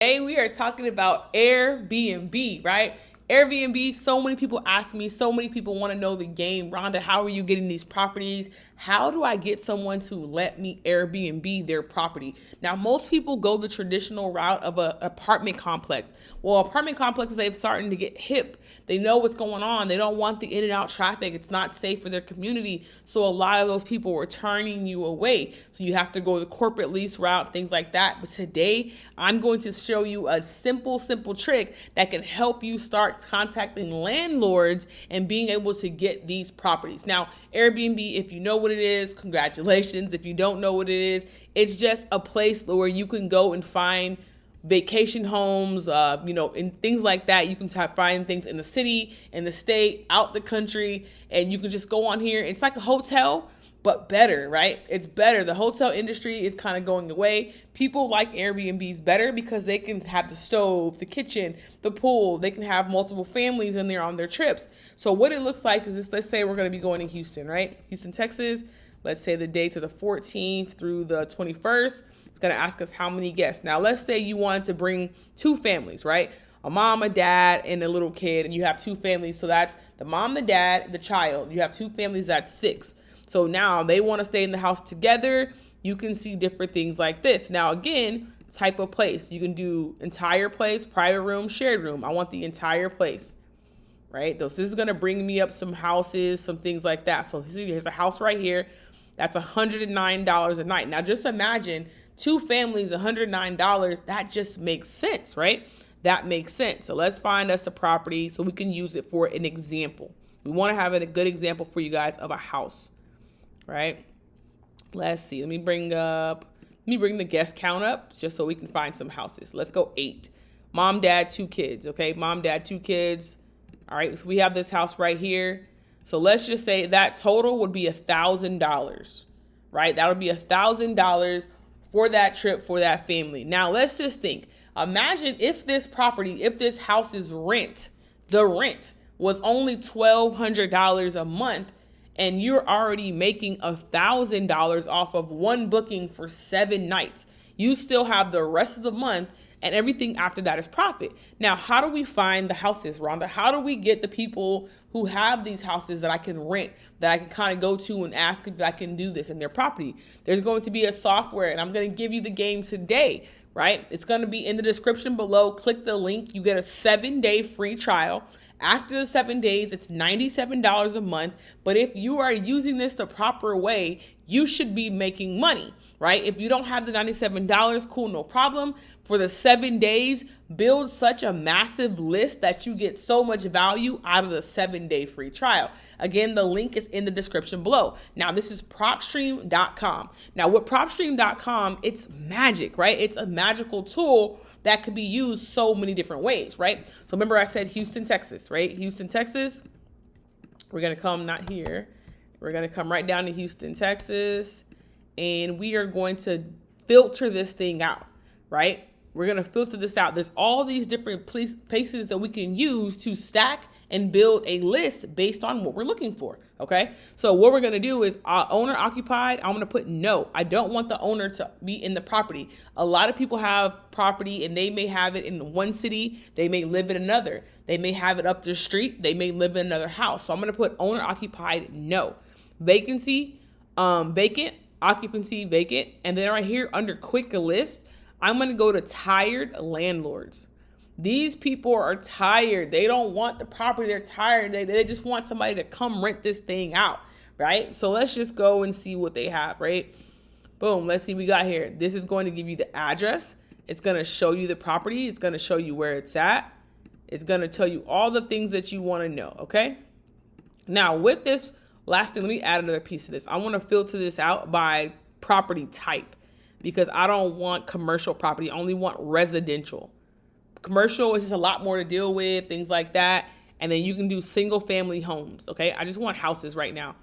Today we are talking about Airbnb, right? Airbnb, so many people ask me, so many people want to know the game. Rhonda, how are you getting these properties? How do I get someone to let me Airbnb their property? Now, most people go the traditional route of an apartment complex. Well, apartment complexes, they've starting to get hip. They know what's going on. They don't want the in and out traffic. It's not safe for their community. So a lot of those people are turning you away. So you have to go the corporate lease route, things like that. But today I'm going to show you a simple trick that can help you start contacting landlords and being able to get these properties. Now, Airbnb, if you know what it is, congratulations. If you don't know what it is, it's just a place where you can go and find vacation homes, and things like that. You can find things in the city, in the state, out the country, and you can just go on here. It's like a hotel, but better, right? It's better. The hotel industry is kind of going away. People like Airbnbs better because they can have the stove, the kitchen, the pool. They can have multiple families in there on their trips. So what it looks like is this, let's say we're going to be going to Houston, right? Houston, Texas. Let's say the day to the 14th through the 21st. It's going to ask us how many guests. Now, let's say you wanted to bring two families, right? A mom, a dad, and a little kid, and you have two families. So that's the mom, the dad, the child. You have two families, that's 6. So now they want to stay in the house together. You can see different things like this. Now, again, type of place. You can do entire place, private room, shared room. I want the entire place, right? This is going to bring me up some houses, some things like that. So here's a house right here. That's $109 a night. Now, just imagine two families, $109. That just makes sense, right? That makes sense. So let's find us a property so we can use it for an example. We want to have a good example for you guys of a house, right? Let's see. Let me bring the guest count up just so we can find some houses. Let's go 8. Mom, dad, 2 kids. Okay, mom, dad, 2 kids. All right, so we have this house right here. So let's just say that total would be $1,000, right? That would be $1,000 for that trip for that family. Now let's just think. Imagine if this property, if this house's rent, the rent was only $1,200 a month, and you're already making $1,000 off of one booking for 7 nights. You still have the rest of the month, and everything after that is profit. Now, how do we find the houses, Rhonda? How do we get the people who have these houses that I can rent, that I can kind of go to and ask if I can do this in their property? There's going to be a software, and I'm going to give you the game today, right? It's going to be in the description below. Click the link. You get a 7-day free trial. After the 7 days, it's $97 a month. But if you are using this the proper way, you should be making money, right? If you don't have the $97, cool, no problem. For the 7 days, build such a massive list that you get so much value out of the 7-day free trial. Again, the link is in the description below. Now, this is propstream.com. Now, with propstream.com, it's magic, right? It's a magical tool that could be used so many different ways, right? So remember I said Houston, Texas, right? Houston, Texas. We're going to come, not here. We're going to come right down to Houston, Texas. And we are going to filter this thing out, right? We're going to filter this out. There's all these different places that we can use to stack and build a list based on what we're looking for. Okay. So what we're going to do is owner occupied. I'm going to put no. I don't want the owner to be in the property. A lot of people have property and they may have it in one city. They may live in another. They may have it up the street. They may live in another house. So I'm going to put owner occupied. No. Vacancy, vacant, occupancy, vacant. And then right here under quick list, I'm going to go to tired landlords. These people are tired. They don't want the property. They're tired. They just want somebody to come rent this thing out, right? So let's just go and see what they have, right? Boom. Let's see what we got here. This is going to give you the address. It's going to show you the property. It's going to show you where it's at. It's going to tell you all the things that you want to know, okay? Now, with this last thing, let me add another piece to this. I want to filter this out by property type because I don't want commercial property. I only want residential. Commercial is just a lot more to deal with, things like that. And then you can do single family homes. Okay. I just want houses right now.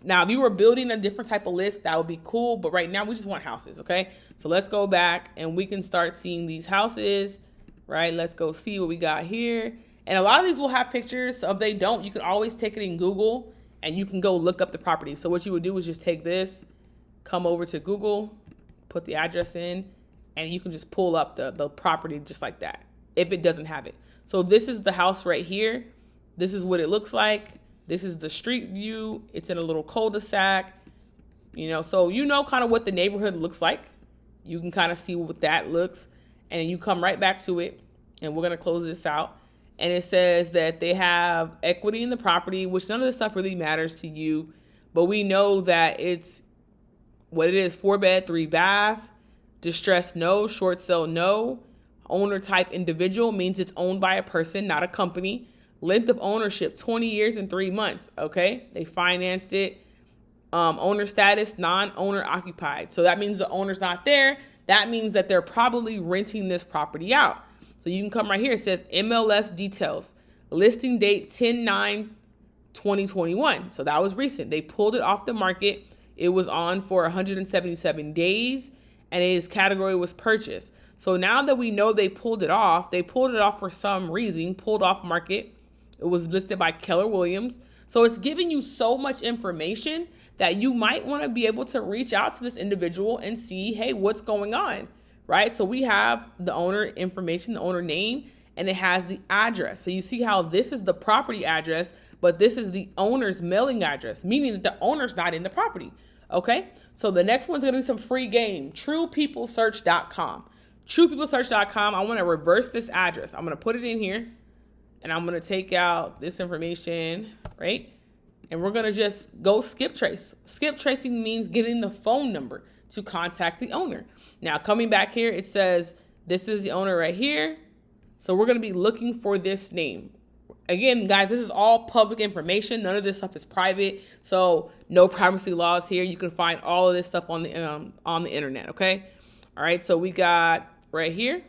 Now, if you were building a different type of list, that would be cool. But right now we just want houses. Okay. So let's go back and we can start seeing these houses, right? Let's go see what we got here. And a lot of these will have pictures. So if they don't, you can always take it in Google and you can go look up the property. So what you would do is just take this, come over to Google, put the address in, and you can just pull up the property just like that if it doesn't have it. So this is the house right here. This is what it looks like. This is the street view. It's in a little cul-de-sac, so kind of what the neighborhood looks like. You can kind of see what that looks, and you come right back to it, and we're going to close this out. And it says that they have equity in the property, which none of this stuff really matters to you, but we know that it's what it is: 4-bed, 3-bath, distressed no, short sale no, owner type individual, means it's owned by a person, not a company. Length of ownership, 20 years and 3 months. Okay, they financed it. Owner status, non-owner occupied. So that means the owner's not there. That means that they're probably renting this property out. So you can come right here. It says MLS details. Listing date 10/9/2021. So that was recent. They pulled it off the market. It was on for 177 days, and its category was purchase. So now that we know they pulled it off for some reason, pulled off market. It was listed by Keller Williams. So it's giving you so much information that you might want to be able to reach out to this individual and see, hey, what's going on, right? So we have the owner information, the owner name, and it has the address. So you see how this is the property address, but this is the owner's mailing address, meaning that the owner's not in the property, okay? So the next one's going to be some free game, truepeoplesearch.com. Truepeoplesearch.com, I want to reverse this address. I'm going to put it in here, and I'm going to take out this information, right? And we're going to just go skip trace. Skip tracing means getting the phone number to contact the owner. Now, coming back here, it says this is the owner right here. So we're going to be looking for this name. Again, guys, this is all public information. None of this stuff is private. So no privacy laws here. You can find all of this stuff on the internet, okay? All right, so we got right here.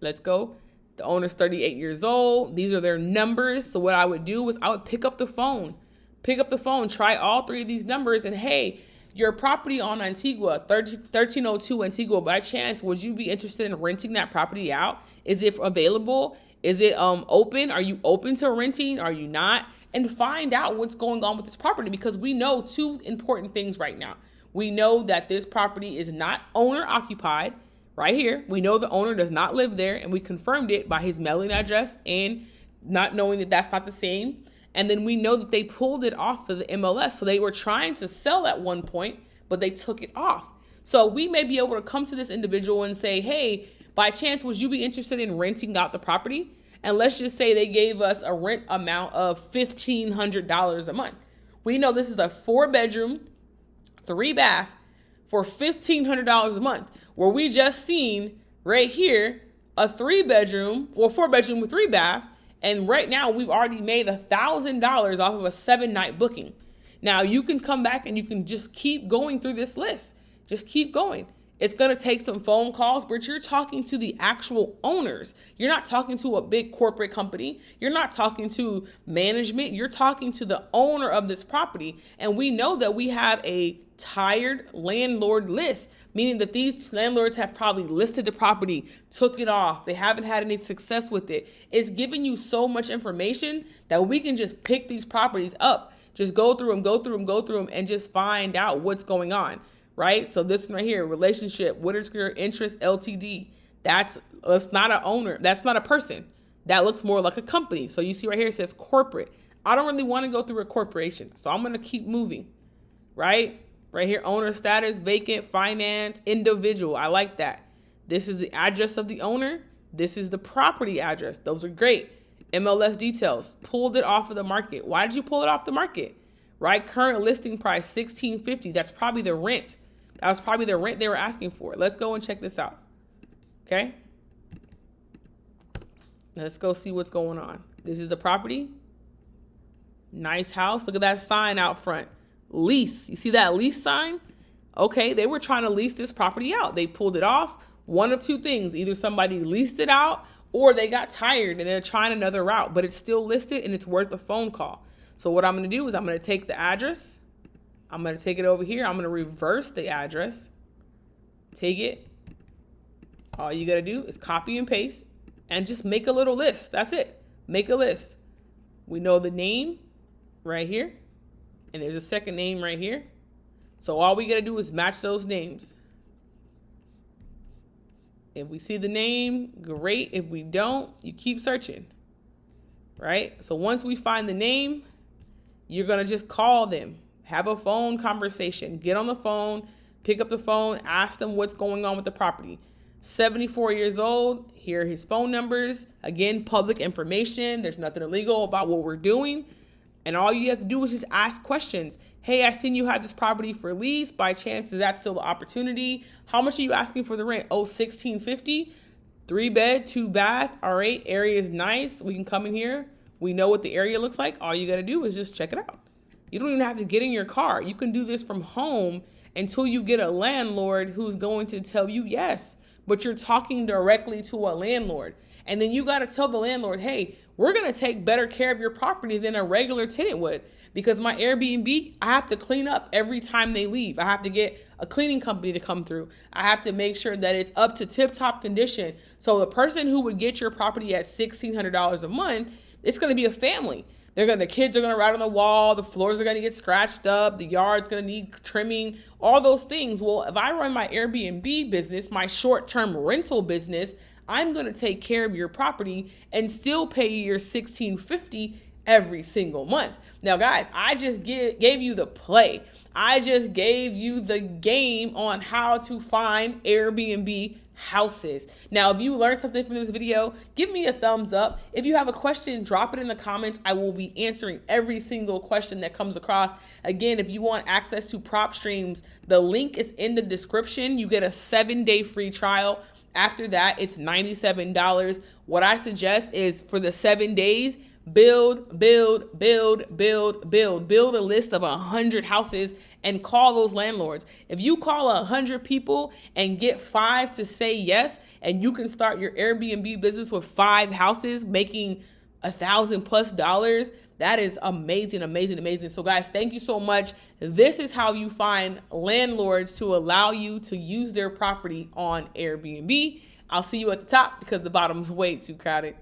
Let's go. The owner's 38 years old. These are their numbers. So what I would do is I would pick up the phone, try all 3 of these numbers, and hey, your property on Antigua, 1302 Antigua, by chance, would you be interested in renting that property out? Is it available? Is it open? Are you open to renting? Are you not? And find out what's going on with this property, because we know 2 important things right now. We know that this property is not owner occupied. Right here, we know the owner does not live there, and we confirmed it by his mailing address and not knowing that that's not the same. And then we know that they pulled it off of the MLS. So they were trying to sell at one point, but they took it off. So we may be able to come to this individual and say, hey, by chance, would you be interested in renting out the property? And let's just say they gave us a rent amount of $1,500 a month. We know this is a 4-bedroom, 3-bath for $1,500 a month, where we just seen right here a 3-bedroom or 4-bedroom with 3-bath. And right now we've already made $1,000 off of a 7-night booking. Now you can come back and you can just keep going through this list. Just keep going. It's going to take some phone calls, but you're talking to the actual owners. You're not talking to a big corporate company. You're not talking to management. You're talking to the owner of this property. And we know that we have a tired landlord list, meaning that these landlords have probably listed the property, took it off. They haven't had any success with it. It's giving you so much information that we can just pick these properties up, just go through them, and just find out what's going on. Right? So this one right here, relationship, what is your interest, LTD? That's not an owner. That's not a person. That looks more like a company. So you see right here, it says corporate. I don't really want to go through a corporation. So I'm going to keep moving, right? Right here, owner status, vacant, finance, individual. I like that. This is the address of the owner. This is the property address. Those are great. MLS details, pulled it off of the market. Why did you pull it off the market? Right? Current listing price, $1,650. That's probably the rent. That was probably the rent they were asking for. Let's go and check this out. Okay. Let's go see what's going on. This is the property. Nice house. Look at that sign out front. Lease. You see that lease sign? Okay. They were trying to lease this property out. They pulled it off. One of 2 things. Either somebody leased it out or they got tired and they're trying another route, but it's still listed and it's worth a phone call. So what I'm going to do is I'm going to take the address. I'm going to take it over here. I'm going to reverse the address. Take it. All you got to do is copy and paste and just make a little list. That's it. Make a list. We know the name right here. And there's a second name right here. So all we got to do is match those names. If we see the name, great. If we don't, you keep searching, right? So once we find the name, you're going to just call them, have a phone conversation, get on the phone, pick up the phone, ask them what's going on with the property. 74 years old, here are his phone numbers. Again, public information. There's nothing illegal about what we're doing. And all you have to do is just ask questions. Hey, I seen you had this property for lease. By chance, is that still the opportunity? How much are you asking for the rent? Oh, $1,650, 3-bed, 2-bath. All right, area is nice. We can come in here. We know what the area looks like. All you got to do is just check it out. You don't even have to get in your car. You can do this from home until you get a landlord who's going to tell you yes. But you're talking directly to a landlord. And then you got to tell the landlord, hey, we're going to take better care of your property than a regular tenant would. Because my Airbnb, I have to clean up every time they leave. I have to get a cleaning company to come through. I have to make sure that it's up to tip-top condition. So the person who would get your property at $1,600 a month, it's going to be a family. The kids are going to ride on the wall. The floors are going to get scratched up. The yard's going to need trimming, all those things. Well, if I run my Airbnb business, my short-term rental business, I'm going to take care of your property and still pay you your $1,650 every single month. Now, guys, I just gave you the play. I just gave you the game on how to find Airbnb houses. Now, if you learned something from this video, give me a thumbs up. If you have a question, drop it in the comments. I will be answering every single question that comes across. Again, if you want access to prop streams, the link is in the description. You get a 7-day free trial. After that, it's $97. What I suggest is for the 7 days, build a list of 100 houses and call those landlords. If you call 100 people and get 5 to say yes, and you can start your Airbnb business with 5 houses making $1,000+, that is amazing, amazing, amazing. So guys, thank you so much. This is how you find landlords to allow you to use their property on Airbnb. I'll see you at the top because the bottom's way too crowded.